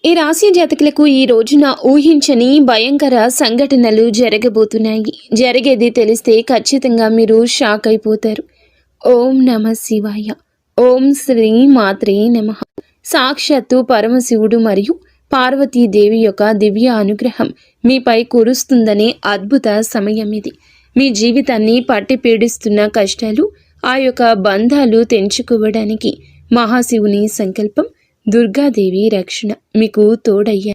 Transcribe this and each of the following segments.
ఈ రాశి జాతకులకు ఈ రోజున ఊహించని భయంకర సంఘటనలు జరగబోతున్నాయి. జరిగేది తెలిస్తే ఖచ్చితంగా మీరు షాక్ అయిపోతారు. ఓం నమ శివాయ. ఓం శ్రీ మాత్రే నమః. సాక్షాత్తు పరమశివుడు మరియు పార్వతీదేవి యొక్క దివ్య అనుగ్రహం మీపై కురుస్తుందనే అద్భుత సమయం ఇది. మీ జీవితాన్ని పట్టి పీడిస్తున్న కష్టాలు, ఆ యొక్క బంధాలు తెంచుకోవడానికి మహాశివుని సంకల్పం, దుర్గాదేవి రక్షణ మీకు తోడయ్యా.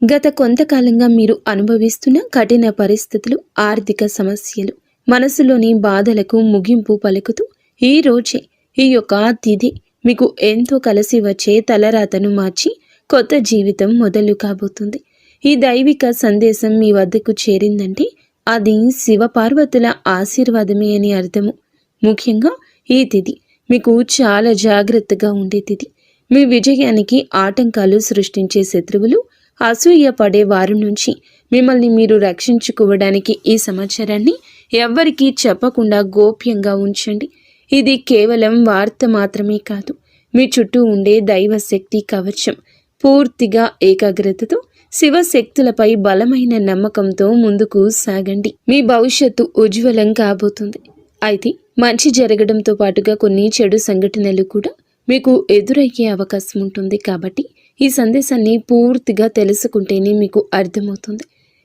గత కొంతకాలంగా మీరు అనుభవిస్తున్న కఠిన పరిస్థితులు, ఆర్థిక సమస్యలు, మనసులోని బాధలకు ముగింపు పలుకుతూ ఈ రోజే ఈ యొక్క తిథి మీకు ఎంతో కలిసి వచ్చే తలరాతను మార్చి కొత్త జీవితం మొదలు కాబోతుంది. ఈ దైవిక సందేశం మీ వద్దకు చేరిందంటే అది శివపార్వతుల ఆశీర్వాదమే అని అర్థము. ముఖ్యంగా ఈ తిథి మీకు చాలా జాగ్రత్తగా ఉండే తిథి. మీ విజయానికి ఆటంకాలు సృష్టించే శత్రువులు, అసూయ పడే వారి నుంచి మిమ్మల్ని మీరు రక్షించుకోవడానికి ఈ సమాచారాన్ని ఎవ్వరికీ చెప్పకుండా గోప్యంగా ఉంచండి. ఇది కేవలం వార్త మాత్రమే కాదు, మీ చుట్టూ ఉండే దైవశక్తి కవచం. పూర్తిగా ఏకాగ్రతతో శివశక్తులపై బలమైన నమ్మకంతో ముందుకు సాగండి. మీ భవిష్యత్తు ఉజ్వలం కాబోతుంది. అయితే మంచి జరగడంతో పాటుగా కొన్ని చెడు సంఘటనలు కూడా మీకు ఎదురయ్యే అవకాశం ఉంటుంది. కాబట్టి ఈ సందేశాన్ని పూర్తిగా తెలుసుకుంటేనే మీకు అర్థమవుతుంది.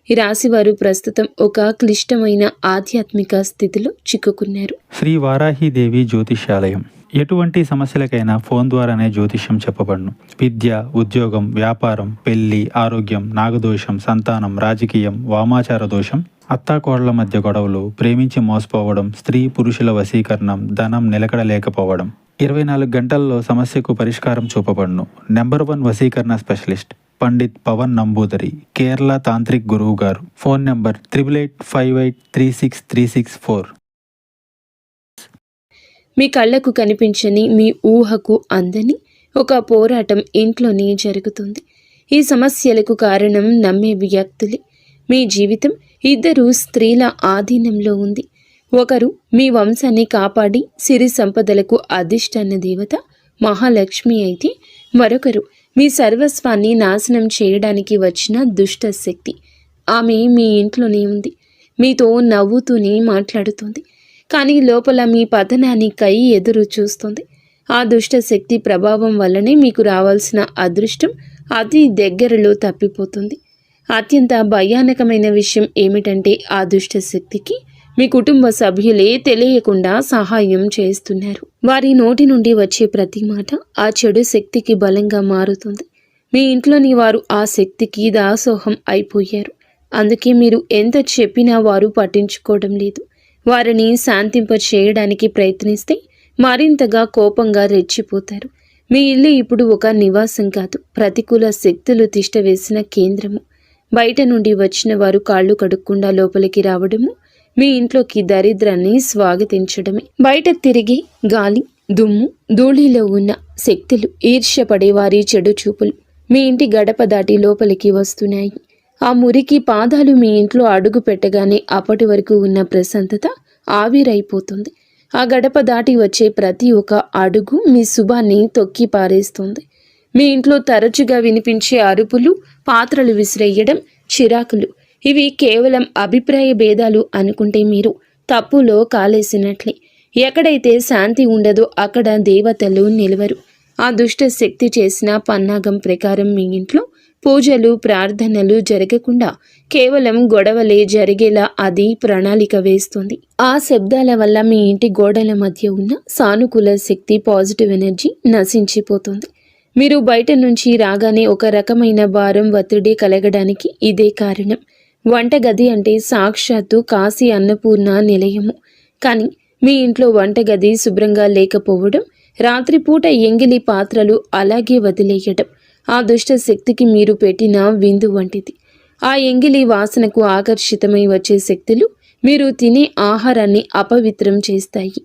ఈ రాశివారు ప్రస్తుతం ఒక క్లిష్టమైన ఆధ్యాత్మిక స్థితిలో చిక్కుకున్నారు. శ్రీ వారాహిదేవి జ్యోతిష్యాలయం. ఎటువంటి సమస్యలకైనా ఫోన్ ద్వారానే జ్యోతిష్యం చెప్పబడును. విద్య, ఉద్యోగం, వ్యాపారం, పెళ్లి, ఆరోగ్యం, నాగదోషం, సంతానం, రాజకీయం, వామాచార దోషం, అత్తాకోడళ్ల మధ్య గొడవలు, ప్రేమించి మోసపోవడం, స్త్రీ పురుషుల వశీకరణం, ధనం నిలకడ లేకపోవడం, 24 గంటల్లో సమస్యకు పరిష్కారం చూపబడును. నెంబర్ 1 వశీకరణ స్పెషలిస్ట్ పండిత్ పవన్ నంబూదరి, కేరళ తాంత్రిక్ గురువు గారు. Phone number 8858363634. మీ కళ్ళకు కనిపించని, మీ ఊహకు అందని ఒక పోరాటం ఇంట్లోనే జరుగుతుంది. ఈ సమస్యలకు కారణం నమ్మే వ్యక్తులే. మీ జీవితం 2 స్త్రీల ఆధీనంలో ఉంది. ఒకరు మీ వంశాన్ని కాపాడి సిరి సంపదలకు అధిష్టాన దేవత మహాలక్ష్మి అయితే, మరొకరు మీ సర్వస్వాన్ని నాశనం చేయడానికి వచ్చిన దుష్ట శక్తి. ఆమె మీ ఇంట్లోనే ఉంది, మీతో నవ్వుతూనే మాట్లాడుతుంది, కానీ లోపల మీ పతనానికై ఎదురు చూస్తుంది. ఆ దుష్ట శక్తి ప్రభావం వల్లనే మీకు రావాల్సిన అదృష్టం అతి దగ్గరలో తప్పిపోతుంది. అత్యంత భయానకమైన విషయం ఏమిటంటే, ఆ దుష్ట శక్తికి మీ కుటుంబ సభ్యులే తెలియకుండా సహాయం చేస్తున్నారు. వారి నోటి నుండి వచ్చే ప్రతి మాట ఆ చెడు శక్తికి బలంగా మారుతుంది. మీ ఇంట్లోని వారు ఆ శక్తికి దాసోహం అయిపోయారు. అందుకే మీరు ఎంత చెప్పినా వారు పట్టించుకోవడం లేదు. వారిని శాంతింప చేయడానికి ప్రయత్నిస్తే మరింతగా కోపంగా రెచ్చిపోతారు. మీ ఇల్లు ఇప్పుడు ఒక నివాసం కాదు, ప్రతికూల శక్తులు తిష్టవేసిన కేంద్రము. బయట నుండి వచ్చిన వారు కాళ్ళు కడుక్కుండా లోపలికి రావడము మీ ఇంట్లోకి దరిద్రాన్ని స్వాగతించడమే. బయట తిరిగి గాలి, దుమ్ము, ధూళిలో ఉన్న శక్తులు, ఈర్ష్యపడే వారి చెడు చూపులు మీ ఇంటి గడప దాటి లోపలికి వస్తున్నాయి. ఆ మురికి పాదాలు మీ ఇంట్లో అడుగు పెట్టగానే అప్పటి వరకు ఉన్న ప్రశాంతత ఆవిరైపోతుంది. ఆ గడప దాటి వచ్చే ప్రతి ఒక్క అడుగు మీ శుభాన్ని తొక్కి పారేస్తుంది. మీ ఇంట్లో తరచుగా వినిపించే అరుపులు, పాత్రలు విసిరేయడం, చిరాకులు, ఇవి కేవలం అభిప్రాయ భేదాలు అనుకుంటే మీరు తప్పులో కాలేసినట్లే. ఎక్కడైతే శాంతి ఉండదో అక్కడ దేవతలు నిలవరు. ఆ దుష్ట శక్తి చేసిన పన్నాగం ప్రకారం మీ ఇంట్లో పూజలు, ప్రార్థనలు జరగకుండా కేవలం గొడవలే జరిగేలా అది ప్రణాళిక వేస్తుంది. ఆ శబ్దాల వల్ల మీ ఇంటి గోడల మధ్య ఉన్న సానుకూల శక్తి, పాజిటివ్ ఎనర్జీ నశించిపోతుంది. మీరు బయట నుంచి రాగానే ఒక రకమైన భారం, ఒత్తిడి కలగడానికి ఇదే కారణం. వంటగది అంటే సాక్షాత్తు కాశీ అన్నపూర్ణ నిలయము. కానీ మీ ఇంట్లో వంటగది శుభ్రంగా లేకపోవడం, రాత్రిపూట ఎంగిలి పాత్రలు అలాగే వదిలేయడం ఆ దుష్ట శక్తికి మీరు పెట్టిన విందు వంటిది. ఆ ఎంగిలి వాసనకు ఆకర్షితమై వచ్చే శక్తులు మీరు తినే ఆహారాన్ని అపవిత్రం చేస్తాయి.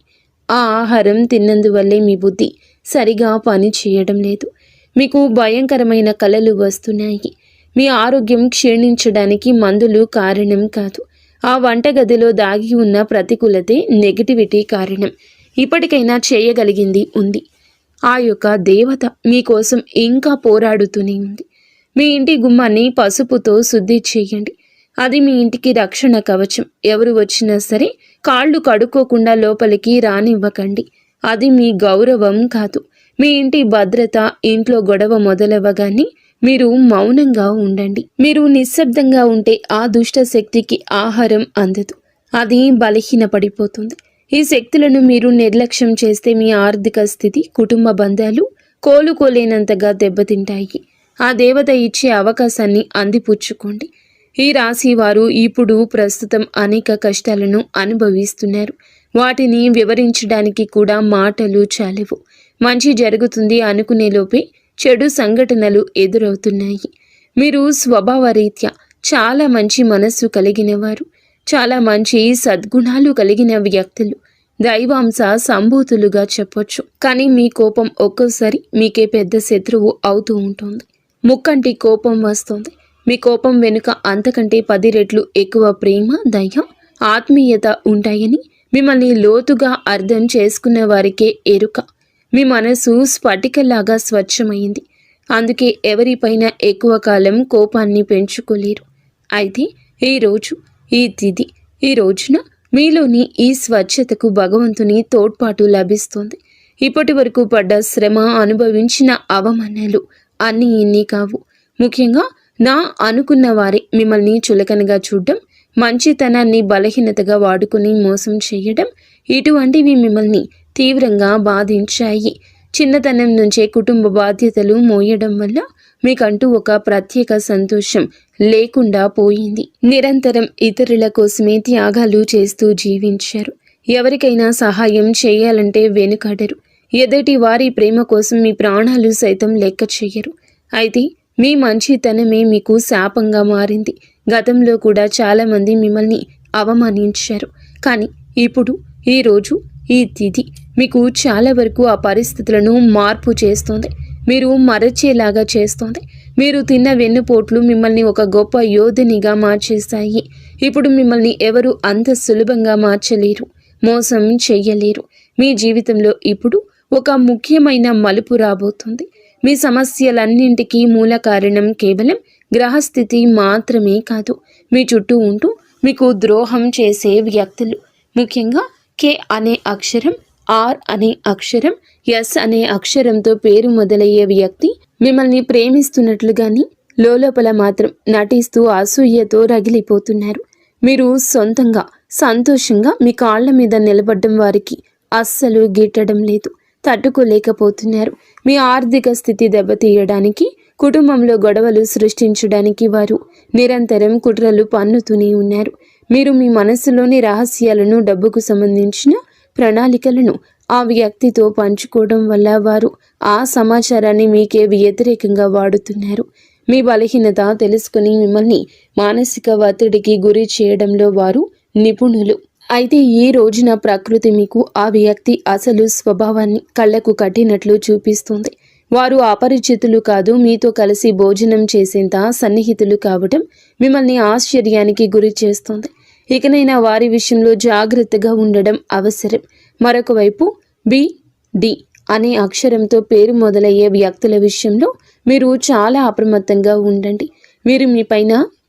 ఆ ఆహారం తిన్నందువల్లే మీ బుద్ధి సరిగా పని చేయడం లేదు. మీకు భయంకరమైన కలలు వస్తున్నాయి. మీ ఆరోగ్యం క్షీణించడానికి మందులు కారణం కాదు. ఆ వంటగదిలో దాగి ఉన్న ప్రతికూలతే, నెగిటివిటీ కారణం. ఇప్పటికైనా చేయగలిగింది ఉంది. ఆ యొక్క దేవత మీకోసం ఇంకా పోరాడుతూనే ఉంది. మీ ఇంటి గుమ్మాన్ని పసుపుతో శుద్ధి చేయండి. అది మీ ఇంటికి రక్షణ కవచం. ఎవరు వచ్చినా సరే కాళ్ళు కడుక్కోకుండా లోపలికి రానివ్వకండి. అది మీ గౌరవం కాదు, మీ ఇంటి భద్రత. ఇంట్లో గొడవ మొదలవ్వగానే మీరు మౌనంగా ఉండండి. మీరు నిశ్శబ్దంగా ఉంటే ఆ దుష్ట శక్తికి ఆహారం అందదు, అది బలహీనపడిపోతుంది. ఈ శక్తులను మీరు నిర్లక్ష్యం చేస్తే మీ ఆర్థిక స్థితి, కుటుంబ బంధాలు కోలుకోలేనంతగా దెబ్బతింటాయి. ఆ దేవత ఇచ్చే అవకాశాన్ని అందిపుచ్చుకోండి. ఈ రాశి వారు ఇప్పుడు ప్రస్తుతం అనేక కష్టాలను అనుభవిస్తున్నారు. వాటిని వివరించడానికి కూడా మాటలు చాలవు. మంచి జరుగుతుంది అనుకునేలోపే చెడు సంఘటనలు ఎదురవుతున్నాయి. మీరు స్వభావరీత్యా చాలా మంచి మనస్సు కలిగినవారు, చాలా మంచి సద్గుణాలు కలిగిన వ్యక్తులు, దైవాంశ సంభూతులుగా చెప్పొచ్చు. కానీ మీ కోపం ఒక్కోసారి మీకే పెద్ద శత్రువు అవుతూ ఉంటుంది. ముక్కంటి కోపం వస్తుంది. మీ కోపం వెనుక అంతకంటే 10 రెట్లు ఎక్కువ ప్రేమ, దయ, ఆత్మీయత ఉంటాయని మిమ్మల్ని లోతుగా అర్థం చేసుకున్న వారికే ఎరుక. మీ మనసు స్ఫటికలాగా స్వచ్ఛమైంది. అందుకే ఎవరిపైన ఎక్కువ కాలం కోపాన్ని పెంచుకోలేరు. అయితే ఈరోజు, ఈ తిథి, ఈ రోజున మీలోని ఈ స్వచ్ఛతకు భగవంతుని తోడ్పాటు లభిస్తుంది. ఇప్పటి వరకు పడ్డ శ్రమ, అనుభవించిన అవమానాలు అన్నీ ఇన్ని కావు. ముఖ్యంగా నా అనుకున్న వారే మిమ్మల్ని చులకనగా చూడడం, మంచితనాన్ని బలహీనతగా వాడుకుని మోసం చేయడం, ఇటువంటివి మిమ్మల్ని తీవ్రంగా బాధించాయి. చిన్నతనం నుంచే కుటుంబ బాధ్యతలు మోయడం వల్ల మీకంటూ ఒక ప్రత్యేక సంతోషం లేకుండా పోయింది. నిరంతరం ఇతరుల కోసమే త్యాగాలు చేస్తూ జీవించారు. ఎవరికైనా సహాయం చేయాలంటే వెనుకాడరు. ఎదుటి వారి ప్రేమ కోసం మీ ప్రాణాలు సైతం లెక్క చేయరు. అయితే మీ మంచితనమే మీకు శాపంగా మారింది. గతంలో కూడా చాలామంది మిమ్మల్ని అవమానించారు. కానీ ఇప్పుడు, ఈరోజు, ఈ తిథి మీకు చాలా వరకు ఆ పరిస్థితులను మార్పు చేస్తుంది. మీరు మరచేలాగా చేస్తుంది. మీరు తిన్న వెన్నుపోట్లు మిమ్మల్ని ఒక గొప్ప యోధునిగా మార్చేస్తాయి. ఇప్పుడు మిమ్మల్ని ఎవరు అంత సులభంగా మార్చలేరు, మోసం చెయ్యలేరు. మీ జీవితంలో ఇప్పుడు ఒక ముఖ్యమైన మలుపు రాబోతుంది. మీ సమస్యలన్నింటికీ మూల కారణం కేవలం గ్రహస్థితి మాత్రమే కాదు, మీ చుట్టూ ఉంటూ మీకు ద్రోహం చేసే వ్యక్తులు. ముఖ్యంగా కే అనే అక్షరం, ఆర్ అనే అక్షరం, ఎస్ అనే అక్షరంతో పేరు మొదలయ్యే వ్యక్తి మిమ్మల్ని ప్రేమిస్తున్నట్లుగాని లోపల మాత్రం నటిస్తూ అసూయతో రగిలిపోతున్నారు. మీరు సొంతంగా సంతోషంగా మీ కాళ్ళ మీద నిలబడ్డం వారికి అస్సలు గిట్టడం లేదు, తట్టుకోలేకపోతున్నారు. మీ ఆర్థిక స్థితి దెబ్బతీయడానికి, కుటుంబంలో గొడవలు సృష్టించడానికి వారు నిరంతరం కుట్రలు పన్నుతూనే ఉన్నారు. మీరు మీ మనస్సులోని రహస్యాలను, డబ్బుకు సంబంధించిన ప్రణాళికలను ఆ వ్యక్తితో పంచుకోవడం వల్ల వారు ఆ సమాచారాన్ని మీకే వ్యతిరేకంగా వాడుతున్నారు. మీ బలహీనత తెలుసుకుని మిమ్మల్ని మానసిక ఒత్తిడికి గురి చేయడంలో వారు నిపుణులు. అయితే ఈ రోజున ప్రకృతి మీకు ఆ వ్యక్తి అసలు స్వభావాన్ని కళ్ళకు కట్టినట్లు చూపిస్తుంది. వారు అపరిచితులు కాదు, మీతో కలిసి భోజనం చేసేంత సన్నిహితులు కావడం మిమ్మల్ని ఆశ్చర్యానికి గురి చేస్తుంది. ఇకనైనా వారి విషయంలో జాగ్రత్తగా ఉండడం అవసరం. మరొక వైపు డి అనే అక్షరంతో పేరు మొదలయ్యే వ్యక్తుల విషయంలో మీరు చాలా అప్రమత్తంగా ఉండండి. వీరు మీ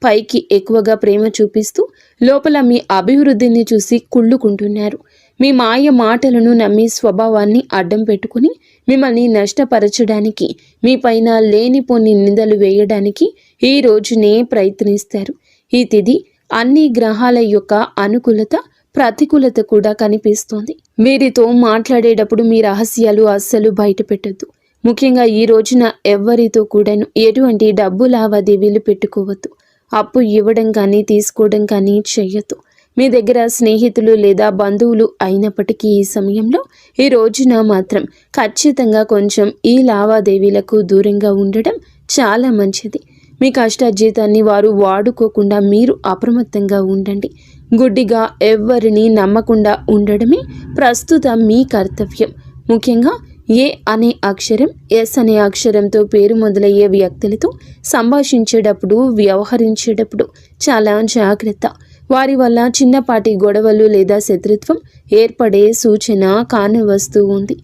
పైకి ఎక్కువగా ప్రేమ చూపిస్తూ లోపల మీ అభివృద్ధిని చూసి కుళ్ళుకుంటున్నారు. మీ మాయ మాటలను నమ్మి స్వభావాన్ని అడ్డం పెట్టుకుని మిమ్మల్ని నష్టపరచడానికి, మీ పైన లేనిపోని నిందలు వేయడానికి ఈ రోజునే ప్రయత్నిస్తారు. ఈ తిథి అన్ని గ్రహాల యొక్క అనుకూలత, ప్రతికూలత కూడా కనిపిస్తోంది. వీరితో మాట్లాడేటప్పుడు మీ రహస్యాలు అస్సలు బయట పెట్టద్దు. ముఖ్యంగా ఈ రోజున ఎవ్వరితో కూడాను ఎటువంటి డబ్బు లావాదేవీలు పెట్టుకోవద్దు. అప్పు ఇవ్వడం కానీ తీసుకోవడం కానీ చెయ్యొద్దు. మీ దగ్గర స్నేహితులు లేదా బంధువులు అయినప్పటికీ ఈ సమయంలో, ఈ రోజున మాత్రం ఖచ్చితంగా కొంచెం ఈ లావాదేవీలకు దూరంగా ఉండడం చాలా మంచిది. మీ కష్టార్జితాన్ని వారు వాడుకోకుండా మీరు అప్రమత్తంగా ఉండండి. గుడ్డిగా ఎవ్వరిని నమ్మకుండా ఉండడమే ప్రస్తుతం మీ కర్తవ్యం. ముఖ్యంగా ఏ అనే అక్షరం, ఎస్ అనే అక్షరంతో పేరు మొదలయ్యే వ్యక్తులతో సంభాషించేటప్పుడు, వ్యవహరించేటప్పుడు చాలా జాగ్రత్త. వారి వల్ల చిన్నపాటి గొడవలు లేదా శత్రుత్వం ఏర్పడే సూచన కానవస్తూ ఉంది.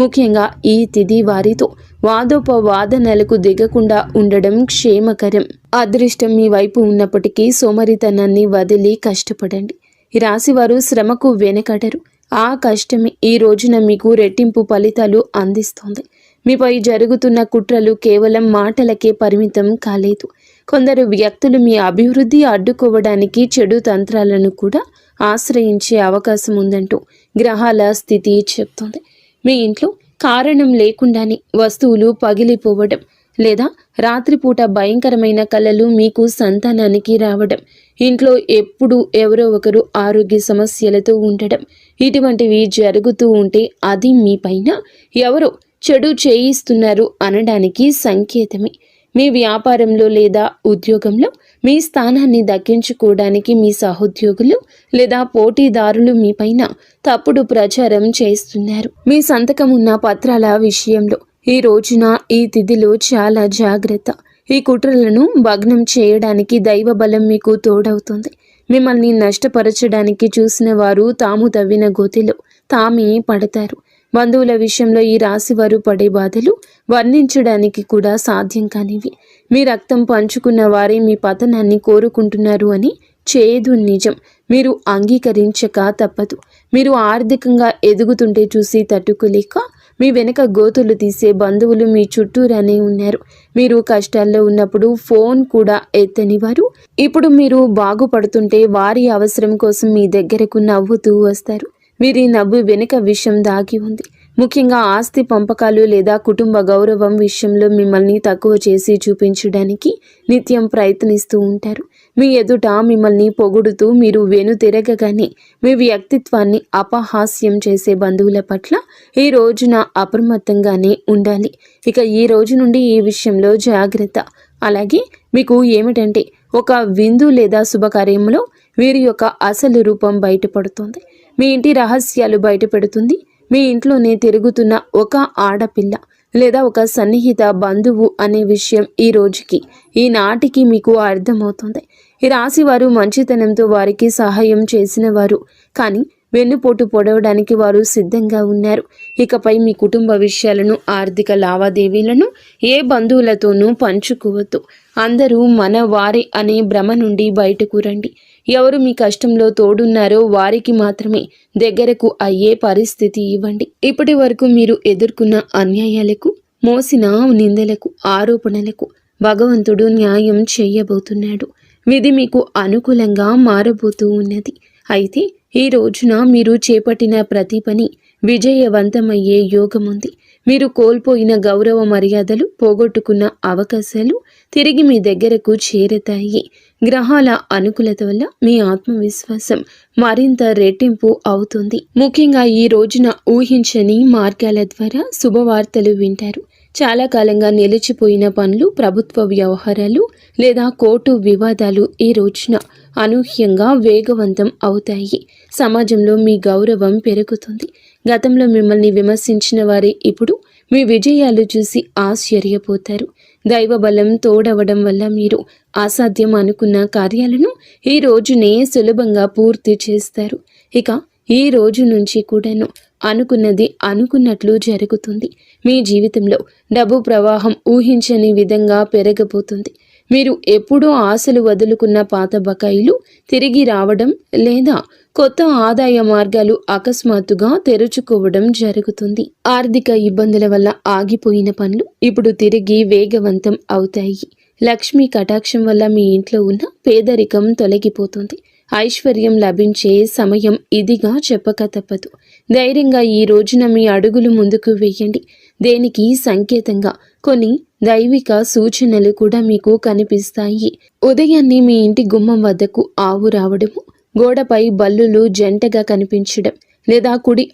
ముఖ్యంగా ఈ తిథి వారితో వాదోపవాదనలకు దిగకుండా ఉండడం క్షేమకరం. అదృష్టం మీ వైపు ఉన్నప్పటికీ సోమరితనాన్ని వదిలి కష్టపడండి. ఈ రాశివారు శ్రమకు వెనకడరు. ఆ కష్టమే ఈ రోజున మీకు రెట్టింపు ఫలితాలు అందిస్తోంది. మీపై జరుగుతున్న కుట్రలు కేవలం మాటలకే పరిమితం కాలేదు. కొందరు వ్యక్తులు మీ అభివృద్ధి అడ్డుకోవడానికి చెడు తంత్రాలను కూడా ఆశ్రయించే అవకాశం ఉందంటూ గ్రహాల స్థితి చెప్తోంది. మీ ఇంట్లో కారణం లేకుండానే వస్తువులు పగిలిపోవడం లేదా రాత్రిపూట భయంకరమైన కలలు మీకు సంతానానికి రావడం, ఇంట్లో ఎప్పుడూ ఎవరో ఒకరు ఆరోగ్య సమస్యలతో ఉండడం, ఇటువంటివి జరుగుతూ ఉంటే అది మీ పైన ఎవరో చెడు చేయిస్తున్నారు అనడానికి సంకేతమే. మీ వ్యాపారంలో లేదా ఉద్యోగంలో మీ స్థానాన్ని దక్కించుకోవడానికి మీ సహోద్యోగులు లేదా పోటీదారులు మీపైన తప్పుడు ప్రచారం చేస్తున్నారు. మీ సంతకం ఉన్న పత్రాల విషయంలో ఈ రోజున ఈ తిథిలో చాలా జాగ్రత్త. ఈ కుట్రలను భగ్నం చేయడానికి దైవ బలం మీకు తోడవుతుంది. మిమ్మల్ని నష్టపరచడానికి చూసిన వారు తాము తవ్విన గోతిలో తామే పడతారు. బంధువుల విషయంలో ఈ రాశివారు పడే బాధలు వర్ణించడానికి కూడా సాధ్యం కానివి. మీ రక్తం పంచుకున్న వారే మీ పతనాన్ని కోరుకుంటున్నారు అని చేదు నిజం. మీరు అంగీకరించక తప్పదు. మీరు ఆర్థికంగా ఎదుగుతుంటే చూసి తట్టుకోలేక మీ వెనక గోతులు తీసే బంధువులు మీ చుట్టూరానే ఉన్నారు. మీరు కష్టాల్లో ఉన్నప్పుడు ఫోన్ కూడా ఎత్తని వారు ఇప్పుడు మీరు బాగుపడుతుంటే వారి అవసరం కోసం మీ దగ్గరకు నవ్వుతూ వస్తారు. వీరి నవ్వు వెనుక విషయం దాగి ఉంది. ముఖ్యంగా ఆస్తి పంపకాలు లేదా కుటుంబ గౌరవం విషయంలో మిమ్మల్ని తక్కువ చేసి చూపించడానికి నిత్యం ప్రయత్నిస్తూ ఉంటారు. మీ ఎదుట మిమ్మల్ని పొగుడుతూ మీరు వెనుతిరగగానే మీ వ్యక్తిత్వాన్ని అపహాస్యం చేసే బంధువుల పట్ల ఈ రోజున అప్రమత్తంగానే ఉండాలి. ఇక ఈ రోజు నుండి ఈ విషయంలో జాగ్రత్త. అలాగే మీకు ఏమిటంటే ఒక విందు లేదా శుభకార్యంలో వీరి యొక్క అసలు రూపం బయటపడుతుంది. మీ ఇంటి రహస్యాలు బయటపెడుతుంది. మీ ఇంట్లోనే తిరుగుతున్న ఒక ఆడపిల్ల లేదా ఒక సన్నిహిత బంధువు అనే విషయం ఈ రోజుకి ఈనాటికి మీకు అర్థమవుతుంది. ఈ రాశివారు మంచితనంతో వారికి సహాయం చేసిన వారు, కానీ వెన్నుపోటు పొడవడానికి వారు సిద్ధంగా ఉన్నారు. ఇకపై మీ కుటుంబ విషయాలను, ఆర్థిక లావాదేవీలను ఏ బంధువులతోనూ పంచుకోవద్దు. అందరూ మన వారే అనే భ్రమ నుండి బయటకు రండి. ఎవరు మీ కష్టంలో తోడున్నారో వారికి మాత్రమే దగ్గరకు అయ్యే పరిస్థితి ఇవ్వండి. ఇప్పటి వరకు మీరు ఎదుర్కొన్న అన్యాయాలకు, మోసిన నిందలకు, ఆరోపణలకు భగవంతుడు న్యాయం చేయబోతున్నాడు. విధి మీకు అనుకూలంగా మారబోతూ ఉన్నది. అయితే ఈ రోజున మీరు చేపట్టిన ప్రతి పని విజయవంతమయ్యే యోగముంది. మీరు కోల్పోయిన గౌరవ మర్యాదలు, పోగొట్టుకున్న అవకాశాలు తిరిగి మీ దగ్గరకు చేరతాయి. గ్రహాల అనుకూలత వల్ల మీ ఆత్మవిశ్వాసం మరింత రెట్టింపు అవుతుంది. ముఖ్యంగా ఈ రోజున ఊహించని మార్గాల ద్వారా శుభవార్తలు వింటారు. చాలా కాలంగా నిలిచిపోయిన పనులు, ప్రభుత్వ వ్యవహారాలు లేదా కోర్టు వివాదాలు ఈ రోజున అనూహ్యంగా వేగవంతం అవుతాయి. సమాజంలో మీ గౌరవం పెరుగుతుంది. గతంలో మిమ్మల్ని విమర్శించిన వారే ఇప్పుడు మీ విజయాలు చూసి ఆశ్చర్యపోతారు. దైవ బలం తోడవడం వల్ల మీరు అసాధ్యం అనుకున్న కార్యాలను ఈ రోజునే సులభంగా పూర్తి చేస్తారు. ఇక ఈ రోజు నుంచి కూడాను అనుకున్నది అనుకున్నట్లు జరుగుతుంది. మీ జీవితంలో డబ్బు ప్రవాహం ఊహించని విధంగా పెరగబోతుంది. మీరు ఎప్పుడూ ఆశలు వదులుకున్న పాత బకాయిలు తిరిగి రావడం లేదా కొత్త ఆదాయ మార్గాలు అకస్మాత్తుగా తెరుచుకోవడం జరుగుతుంది. ఆర్థిక ఇబ్బందుల వల్ల ఆగిపోయిన పనులు ఇప్పుడు తిరిగి వేగవంతం అవుతాయి. లక్ష్మీ కటాక్షం వల్ల మీ ఇంట్లో ఉన్న పేదరికం తొలగిపోతుంది. ఐశ్వర్యం లభించే సమయం ఇదిగా చెప్పక తప్పదు. ధైర్యంగా ఈ రోజున మీ అడుగులు ముందుకు వేయండి. దేనికి సంకేతంగా కొన్ని దైవిక సూచనలు కూడా మీకు కనిపిస్తాయి. ఉదయాన్నే మీ ఇంటి గుమ్మం వద్దకు ఆవు రావడము, గోడపై బల్లులు జంటగా కనిపించడం, లేదా కుడి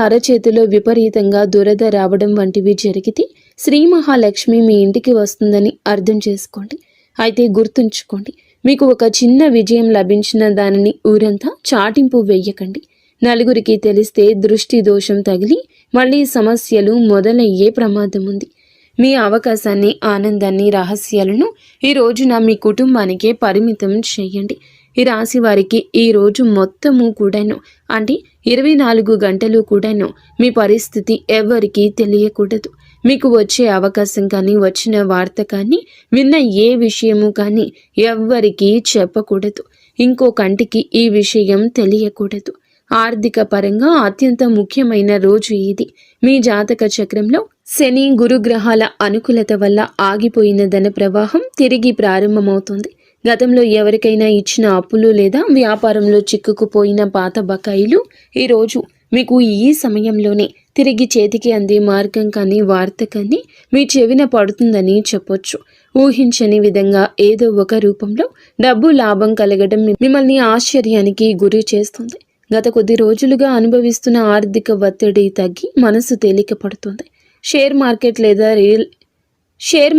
అరచేతిలో విపరీతంగా దురద రావడం వంటివి జరిగితే శ్రీ మహాలక్ష్మి మీ ఇంటికి వస్తుందని అర్థం చేసుకోండి. అయితే గుర్తుంచుకోండి, మీకు ఒక చిన్న విజయం లభించిన దానిని ఊరంతా చాటింపు వేయకండి. నలుగురికి తెలిస్తే దృష్టి దోషం తగిలి మళ్ళీ సమస్యలు మొదలయ్యే ప్రమాదం ఉంది. మీ అవకాశాన్ని, ఆనందాన్ని, రహస్యాలను ఈ రోజున మీ కుటుంబానికే పరిమితం చేయండి. ఈ రాశి వారికి ఈ రోజు మొత్తము కూడాను అంటే 24 గంటలు కూడాను మీ పరిస్థితి ఎవరికీ తెలియకూడదు. మీకు వచ్చే అవకాశం కానీ, వచ్చిన వార్త కానీ, విన్న ఏ విషయము కానీ ఎవ్వరికీ చెప్పకూడదు. ఇంకో కంటికి ఈ విషయం తెలియకూడదు. ఆర్థిక పరంగా అత్యంత ముఖ్యమైన రోజు ఇది. మీ జాతక చక్రంలో శని, గురుగ్రహాల అనుకూలత వల్ల ఆగిపోయిన ధన ప్రవాహం తిరిగి ప్రారంభమవుతుంది. గతంలో ఎవరికైనా ఇచ్చిన అప్పులు లేదా వ్యాపారంలో చిక్కుకుపోయిన పాత బకాయిలు ఈరోజు మీకు ఈ సమయంలోనే తిరిగి చేతికి అందే మార్గం కానీ, వార్త కానీ మీ చెవిన పడుతుందని చెప్పొచ్చు. ఊహించని విధంగా ఏదో ఒక రూపంలో డబ్బు లాభం కలగడం మిమ్మల్ని ఆశ్చర్యానికి గురి చేస్తుంది. గత కొద్ది రోజులుగా అనుభవిస్తున్న ఆర్థిక ఒత్తిడి తగ్గి మనసు తేలిక పడుతుంది. షేర్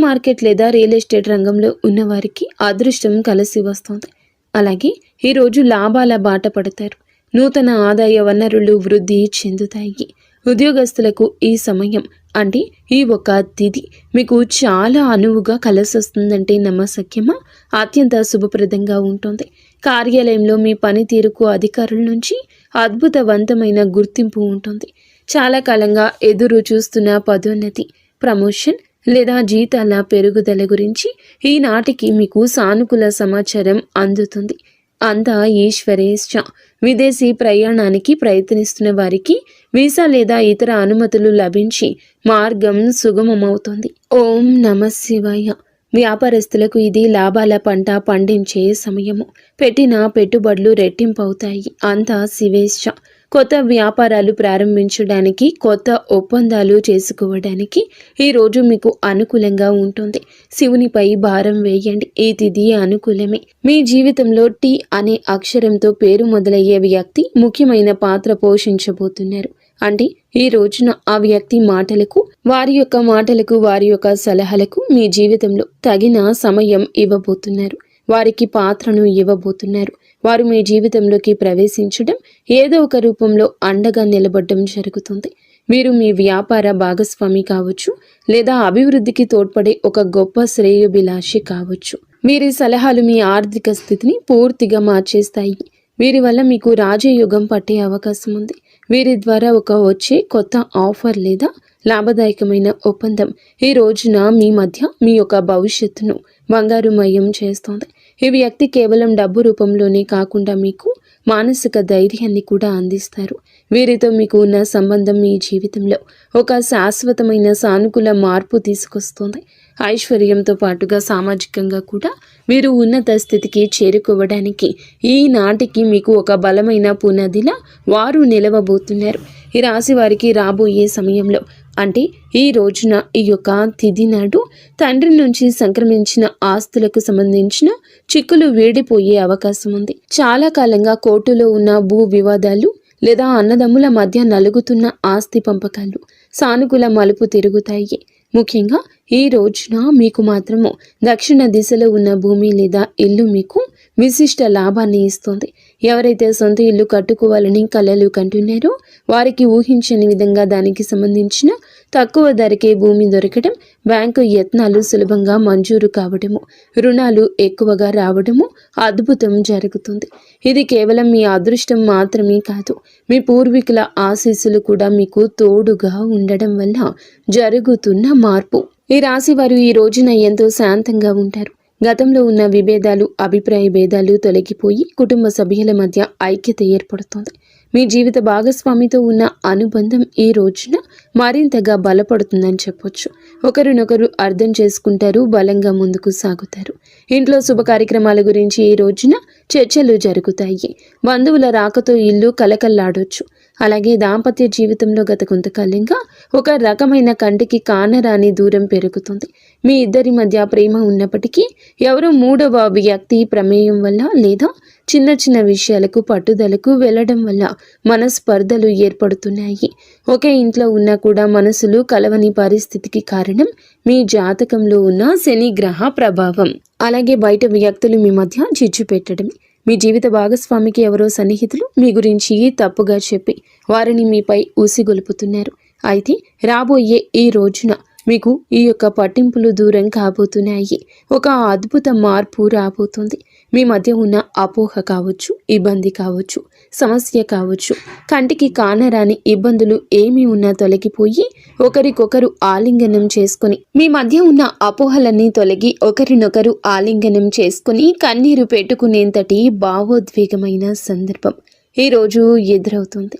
మార్కెట్ లేదా రియల్ ఎస్టేట్ రంగంలో ఉన్నవారికి అదృష్టం కలిసి వస్తుంది. అలాగే ఈరోజు లాభాల బాట పడతారు. నూతన ఆదాయ వనరులు వృద్ధి చెందుతాయి. ఉద్యోగస్తులకు ఈ సమయం అంటే ఈ ఒక తిథి మీకు చాలా అనువుగా కలిసొస్తుందంటే నమ్మశక్యమా? అత్యంత శుభప్రదంగా ఉంటుంది. కార్యాలయంలో మీ పనితీరుకు అధికారుల నుంచి అద్భుతవంతమైన గుర్తింపు ఉంటుంది. చాలా కాలంగా ఎదురు చూస్తున్న పదోన్నతి, ప్రమోషన్ లేదా జీతాల పెరుగుదల గురించి ఈనాటికి మీకు సానుకూల సమాచారం అందుతుంది. అంతా ఈశ్వరేచ్ఛ. విదేశీ ప్రయాణానికి ప్రయత్నిస్తున్న వారికి వీసా లేదా ఇతర అనుమతులు లభించి మార్గం సుగమమవుతుంది. ఓం నమః శివాయ. వ్యాపారస్తులకు ఇది లాభాల పంట పండించే సమయము. పెట్టిన పెట్టుబడులు రెట్టింపవుతాయి. అంతా శివేచ్ఛ. కొత్త వ్యాపారాలు ప్రారంభించడానికి, కొత్త ఒప్పందాలు చేసుకోవడానికి ఈరోజు మీకు అనుకూలంగా ఉంటుంది. శివునిపై భారం వేయండి. ఈ తిథి అనుకూలమే. మీ జీవితంలో టీ అనే అక్షరంతో పేరు మొదలయ్యే వ్యక్తి ముఖ్యమైన పాత్ర పోషించబోతున్నారు. అంటే ఈ రోజున ఆ వ్యక్తి మాటలకు, వారి యొక్క సలహాలకు మీ జీవితంలో తగిన సమయం ఇవ్వబోతున్నారు. వారికి పాత్రను ఇవ్వబోతున్నారు. వారు మీ జీవితంలోకి ప్రవేశించడం, ఏదో ఒక రూపంలో అండగా నిలబడడం జరుగుతుంది. మీరు మీ వ్యాపార భాగస్వామి కావచ్చు, లేదా అభివృద్ధికి తోడ్పడే ఒక గొప్ప శ్రేయోభిలాషి కావచ్చు. వీరి సలహాలు మీ ఆర్థిక స్థితిని పూర్తిగా మార్చేస్తాయి. వీరి వల్ల మీకు రాజయోగం పట్టే అవకాశం ఉంది. వీరి ద్వారా వచ్చే కొత్త ఆఫర్ లేదా లాభదాయకమైన ఒప్పందం ఈ రోజున మీ మధ్య మీ యొక్క భవిష్యత్తును బంగారుమయం చేస్తోంది. ఈ వ్యక్తి కేవలం డబ్బు రూపంలోనే కాకుండా మీకు మానసిక ధైర్యాన్ని కూడా అందిస్తారు. వీరితో మీకు ఉన్న సంబంధం మీ జీవితంలో ఒక శాశ్వతమైన సానుకూల మార్పు తీసుకొస్తుంది. ఐశ్వర్యంతో పాటుగా సామాజికంగా కూడా వీరు ఉన్నత స్థితికి చేరుకోవడానికి ఈనాటికి మీకు ఒక బలమైన పునాదిలా వారు నిలవబోతున్నారు. ఈ రాశి వారికి రాబోయే సమయంలో అంటే ఈ రోజున, ఈ యొక్క తిథి నాడు తండ్రి నుంచి సంక్రమించిన ఆస్తులకు సంబంధించిన చిక్కులు వీడిపోయే అవకాశం ఉంది. చాలా కాలంగా కోర్టులో ఉన్న భూ వివాదాలు లేదా అన్నదమ్ముల మధ్య నలుగుతున్న ఆస్తి పంపకాలు సానుకూల మలుపు తిరుగుతాయి. ముఖ్యంగా ఈ రోజున మీకు మాత్రము దక్షిణ దిశలో ఉన్న భూమి లేదా ఇల్లు మీకు విశిష్ట లాభాన్ని ఇస్తుంది. ఎవరైతే సొంత ఇల్లు కట్టుకోవాలని కలలు కంటున్నారో వారికి ఊహించని విధంగా దానికి సంబంధించిన తక్కువ ధరకే భూమి దొరకడం, బ్యాంకు యత్నాలు సులభంగా మంజూరు కావడము, రుణాలు ఎక్కువగా రావడము అద్భుతం జరుగుతుంది. ఇది కేవలం మీ అదృష్టం మాత్రమే కాదు, మీ పూర్వీకుల ఆశీస్సులు కూడా మీకు తోడుగా ఉండడం వల్ల జరుగుతున్న మార్పు. ఈ రాశి వారు ఈ రోజున ఎంతో శాంతంగా ఉంటారు. గతంలో ఉన్న విభేదాలు, అభిప్రాయ భేదాలు తొలగిపోయి కుటుంబ సభ్యుల మధ్య ఐక్యత ఏర్పడుతుంది. మీ జీవిత భాగస్వామితో ఉన్న అనుబంధం ఈ రోజున మరింతగా బలపడుతుందని చెప్పొచ్చు. ఒకరినొకరు అర్థం చేసుకుంటారు, బలంగా ముందుకు సాగుతారు. ఇంట్లో శుభ కార్యక్రమాల గురించి ఈ రోజున చర్చలు జరుగుతాయి. బంధువుల రాకతో ఇల్లు కలకల్లాడొచ్చు. అలాగే దాంపత్య జీవితంలో గత కొంతకాలంగా ఒక రకమైన కంటికి కానరాని దూరం పెరుగుతుంది. మీ ఇద్దరి మధ్య ప్రేమ ఉన్నప్పటికీ ఎవరో మూడవ వ్యక్తి ప్రమేయం వల్ల లేదా చిన్న చిన్న విషయాలకు పట్టుదలకు వెళ్ళడం వల్ల మనస్పర్ధలు ఏర్పడుతున్నాయి. ఒకే ఇంట్లో ఉన్నా కూడా మనసులు కలవని పరిస్థితికి కారణం మీ జాతకంలో ఉన్న శని గ్రహ ప్రభావం. అలాగే బయట వ్యక్తులు మీ మధ్య చిచ్చు పెట్టడం. మీ జీవిత భాగస్వామికి ఎవరో సన్నిహితులు మీ గురించి తప్పుగా చెప్పి వారిని మీపై ఊసిగొలుపుతున్నారు. అయితే రాబోయే ఈ రోజున మీకు ఈ యొక్క పట్టింపులు దూరం కాబోతున్నాయి. ఒక అద్భుత మార్పు రాబోతుంది. మీ మధ్య ఉన్న అపోహ కావచ్చు, ఇబ్బంది కావచ్చు, సమస్య కావచ్చు, కంటికి కానరాని ఇబ్బందులు ఏమీ ఉన్నా తొలగిపోయి ఒకరికొకరు ఆలింగనం చేసుకొని మీ మధ్య ఉన్న అపోహలన్నీ తొలగి ఒకరినొకరు ఆలింగనం చేసుకొని కన్నీరు పెట్టుకునేంతటి భావోద్వేగమైన సందర్భం ఈరోజు ఎదురవుతుంది.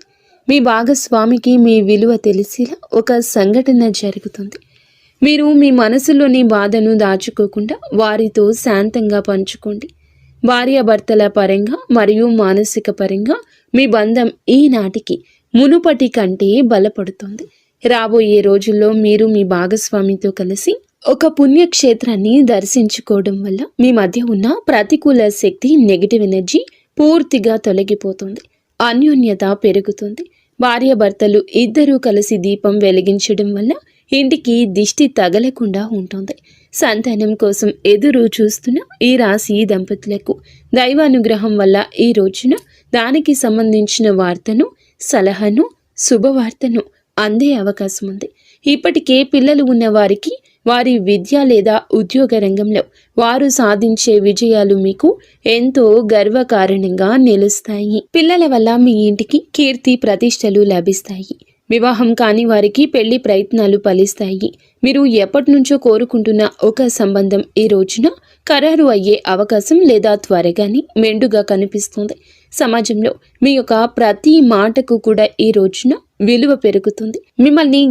మీ భాగస్వామికి మీ విలువ తెలిసేలా ఒక సంఘటన జరుగుతుంది. మీరు మీ మనసులోని బాధను దాచుకోకుండా వారితో శాంతంగా పంచుకోండి. భార్యాభర్తల పరంగా మరియు మానసిక పరంగా మీ బంధం ఈనాటికి మునుపటి కంటే బలపడుతుంది. రాబోయే రోజుల్లో మీరు మీ భాగస్వామితో కలిసి ఒక పుణ్యక్షేత్రాన్ని దర్శించుకోవడం వల్ల మీ మధ్య ఉన్న ప్రతికూల శక్తి, నెగిటివ్ ఎనర్జీ పూర్తిగా తొలగిపోతుంది. అన్యోన్యత పెరుగుతుంది. భార్యాభర్తలు ఇద్దరూ కలిసి దీపం వెలిగించడం వల్ల ఇంటికి దిష్టి తగలకుండా ఉంటుంది. సంతానం కోసం ఎదురు చూస్తున్న ఈ రాశి దంపతులకు దైవానుగ్రహం వల్ల ఈ రోజున దానికి సంబంధించిన వార్తను, సలహాను, శుభవార్తను అందే అవకాశం ఉంది. ఇప్పటికే పిల్లలు ఉన్న వారికి వారి విద్య లేదా ఉద్యోగ రంగంలో వారు సాధించే విజయాలు మీకు ఎంతో గర్వకారణంగా నిలుస్తాయి. పిల్లల వల్ల మీ ఇంటికి కీర్తి ప్రతిష్టలు లభిస్తాయి. వివాహం కాని వారికి పెళ్లి ప్రయత్నాలు ఫలిస్తాయి. మీరు ఎప్పటి నుంచో కోరుకుంటున్న ఒక సంబంధం ఈ రోజున ఖరారు అయ్యే అవకాశం లేదా త్వరగానే మెండుగా కనిపిస్తుంది. సమాజంలో మీ యొక్క ప్రతి మాటకు కూడా ఈ రోజున విలువ పెరుగుతుంది. మిమ్మల్ని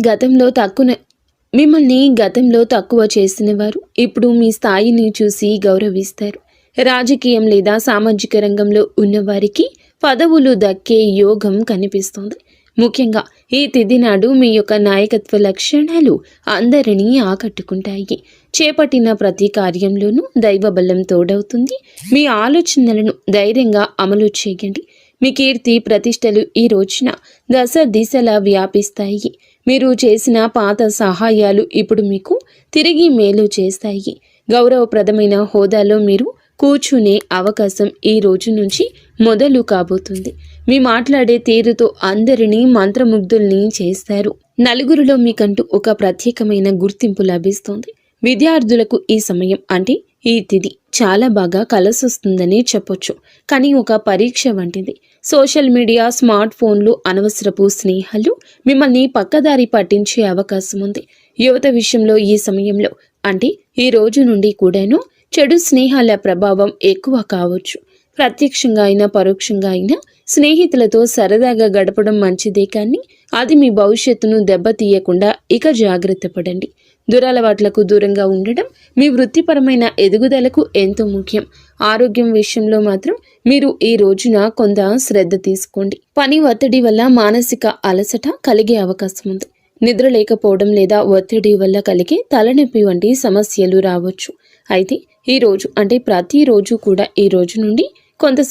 గతంలో తక్కువ చేసిన వారు ఇప్పుడు మీ స్థాయిని చూసి గౌరవిస్తారు. రాజకీయం లేదా సామాజిక రంగంలో ఉన్నవారికి పదవులు దక్కే యోగం కనిపిస్తుంది. ముఖ్యంగా ఈ తిథి నాడు మీ యొక్క నాయకత్వ లక్షణాలు అందరినీ ఆకట్టుకుంటాయి. చేపట్టిన ప్రతి కార్యంలోనూ దైవబలం తోడవుతుంది. మీ ఆలోచనలను ధైర్యంగా అమలు చేయండి. మీ కీర్తి ప్రతిష్టలు ఈ రోజున దశ దిశలా వ్యాపిస్తాయి. మీరు చేసిన పాత సహాయాలు ఇప్పుడు మీకు తిరిగి మేలు చేస్తాయి. గౌరవప్రదమైన హోదాలో మీరు కూర్చునే అవకాశం ఈ రోజు నుంచి మొదలు కాబోతుంది. మీ మాట్లాడే తీరుతో అందరినీ మంత్రముగ్ధుల్ని చేస్తారు. నలుగురిలో మీకంటూ ఒక ప్రత్యేకమైన గుర్తింపు లభిస్తుంది. విద్యార్థులకు ఈ సమయం అంటే ఈ తిథి చాలా బాగా కలిసొస్తుందని చెప్పొచ్చు. కానీ ఒక పరీక్ష వంటిది. సోషల్ మీడియా, స్మార్ట్ ఫోన్లు, అనవసరపు స్నేహాలు మిమ్మల్ని పక్కదారి పట్టించే అవకాశం ఉంది. యువత విషయంలో ఈ సమయంలో అంటే ఈ రోజు నుండి కూడాను చెడు స్నేహాల ప్రభావం ఎక్కువ కావచ్చు. ప్రత్యక్షంగా అయినా పరోక్షంగా అయినా స్నేహితులతో సరదాగా గడపడం మంచిదే, కానీ అది మీ భవిష్యత్తును దెబ్బతీయకుండా ఇక జాగ్రత్త పడండి. దురలవాట్లకు దూరంగా ఉండడం మీ వృత్తిపరమైన ఎదుగుదలకు ఎంతో ముఖ్యం. ఆరోగ్యం విషయంలో మాత్రం మీరు ఈ రోజున కొంత శ్రద్ధ తీసుకోండి. పని ఒత్తిడి వల్ల మానసిక అలసట కలిగే అవకాశం ఉంది. నిద్ర లేకపోవడం లేదా ఒత్తిడి వల్ల కలిగే తలనొప్పి వంటి సమస్యలు రావచ్చు. అయితే ఈ రోజు అంటే ప్రతిరోజు కూడా ఈ రోజు నుండి కొంత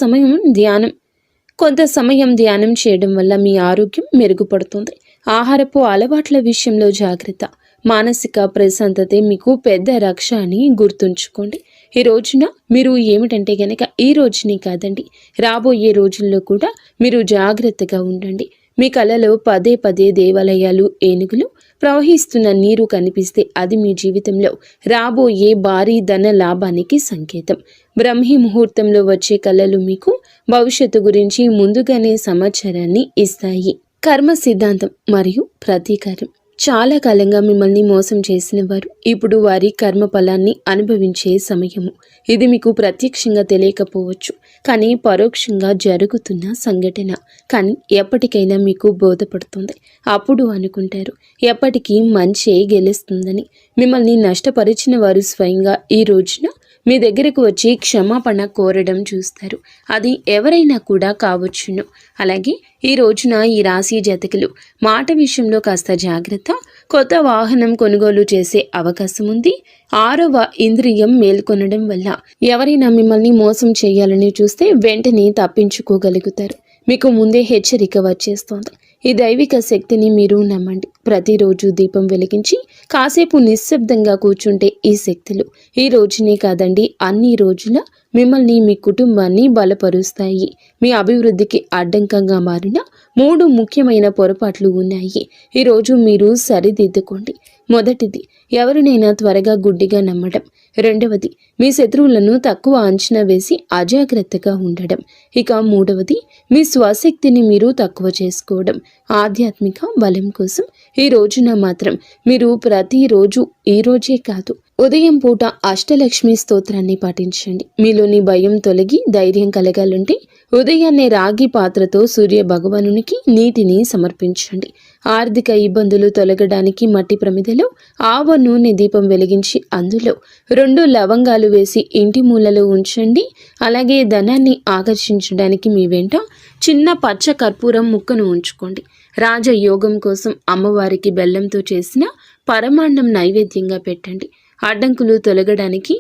సమయం ధ్యానం చేయడం వల్ల మీ ఆరోగ్యం మెరుగుపడుతుంది. ఆహారపు అలవాట్ల విషయంలో జాగ్రత్త. మానసిక ప్రశాంతతే మీకు పెద్ద రక్ష అని గుర్తుంచుకోండి. ఈ రోజున మీరు ఏమిటంటే గనక ఈ రోజుని కాదండి, రాబోయే రోజుల్లో కూడా మీరు జాగ్రత్తగా ఉండండి. మీ కలలో పదే పదే దేవాలయాలు, ఏనుగులు, ప్రవహిస్తున్న నీరు కనిపిస్తే అది మీ జీవితంలో రాబోయే భారీ ధన లాభానికి సంకేతం. బ్రహ్మీ ముహూర్తంలో వచ్చే కళలు మీకు భవిష్యత్తు గురించి ముందుగానే సమాచారాన్ని ఇస్తాయి. కర్మ సిద్ధాంతం మరియు ప్రతీకారం. చాలా కాలంగా మిమ్మల్ని మోసం చేసిన వారు ఇప్పుడు వారి కర్మ ఫలాన్ని అనుభవించే సమయము. ఇది మీకు ప్రత్యక్షంగా తెలియకపోవచ్చు, కానీ పరోక్షంగా జరుగుతున్న సంఘటన. కానీ ఎప్పటికైనా మీకు బోధపడుతుంది. అప్పుడు అనుకుంటారు ఎప్పటికీ మంచే గెలుస్తుందని. మిమ్మల్ని నష్టపరిచిన వారు స్వయంగా ఈ రోజున మీ దగ్గరకు వచ్చి క్షమాపణ కోరడం చూస్తారు. అది ఎవరైనా కూడా కావచ్చును. అలాగే ఈ రోజున ఈ రాశి జాతకులు మాట విషయంలో కాస్త జాగ్రత్త. కొత్త వాహనం కొనుగోలు చేసే అవకాశం ఉంది. 6వ ఇంద్రియం మేల్కొనడం వల్ల ఎవరైనా మిమ్మల్ని మోసం చేయాలని చూస్తే వెంటనే తప్పించుకోగలుగుతారు. మీకు ముందే హెచ్చరిక వచ్చేస్తోంది. ఈ దైవిక శక్తిని మీరు నమ్మండి. ప్రతిరోజు దీపం వెలిగించి కాసేపు నిశ్శబ్దంగా కూర్చుంటే ఈ శక్తులు ఈ రోజునే కాదండి, అన్ని రోజుల మిమ్మల్ని, మీ కుటుంబాన్ని బలపరుస్తాయి. మీ అభివృద్ధికి అడ్డంకంగా మారిన 3 ముఖ్యమైన పొరపాట్లు ఉన్నాయి. ఈరోజు మీరు సరిదిద్దుకోండి. మొదటిది, ఎవరినైనా త్వరగా గుడ్డిగా నమ్మడం. రెండవది, మీ శత్రువులను తక్కువ అంచనా వేసి అజాగ్రత్తగా ఉండడం. ఇక మూడవది, మీ స్వశక్తిని మీరు తక్కువ చేసుకోవడం. ఆధ్యాత్మిక బలం కోసం ఈ రోజున మాత్రం మీరు ప్రతిరోజు, ఈ రోజే కాదు, ఉదయం పూట అష్టలక్ష్మి స్తోత్రాన్ని పాటించండి. మీలోని భయం తొలగి ధైర్యం కలగాలంటే ఉదయాన్నే రాగి పాత్రతో సూర్య భగవానునికి నీటిని సమర్పించండి. ఆర్థిక ఇబ్బందులు తొలగడానికి మట్టి ప్రమిదలో ఆవ నూనె దీపం వెలిగించి అందులో 2 లవంగాలు వేసి ఇంటి మూలలో ఉంచండి. అలాగే ధనాన్ని ఆకర్షించడానికి మీ వెంట చిన్న పచ్చ కర్పూరం ముక్కను ఉంచుకోండి. రాజయోగం కోసం అమ్మవారికి బెల్లంతో చేసిన పరమాన్నం నైవేద్యంగా పెట్టండి. అడ్డంకులు తొలగడానికి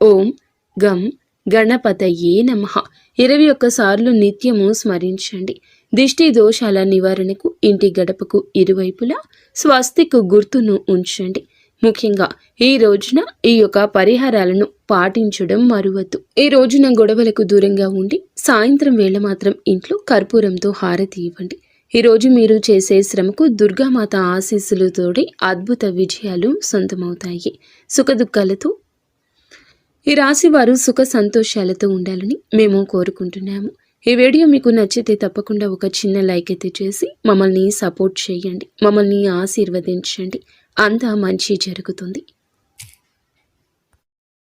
ఓం గం గణపతయే నమః 21 సార్లు నిత్యము స్మరించండి. దిష్టి దోషాల నివారణకు ఇంటి గడపకు ఇరువైపులా స్వస్తిక్ గుర్తును ఉంచండి. ముఖ్యంగా ఈ రోజున ఈ యొక్క పరిహారాలను పాటించడం మరువద్దు. ఈ రోజున గొడవలకు దూరంగా ఉండి సాయంత్రం వేళ మాత్రం ఇంట్లో కర్పూరంతో హారతి ఇవ్వండి. ఈ రోజు మీరు చేసే శ్రమకు దుర్గామాత ఆశీస్సులతోటి అద్భుత విజయాలు సొంతమవుతాయి. సుఖదుఖాలతో ఈ రాశి వారు సుఖ సంతోషాలతో ఉండాలని మేము కోరుకుంటున్నాము. ఈ వీడియో మీకు నచ్చితే తప్పకుండా ఒక చిన్న లైక్ అయితే చేసి మమ్మల్ని సపోర్ట్ చేయండి. మమ్మల్ని ఆశీర్వదించండి. అంతా మంచి జరుగుతుంది.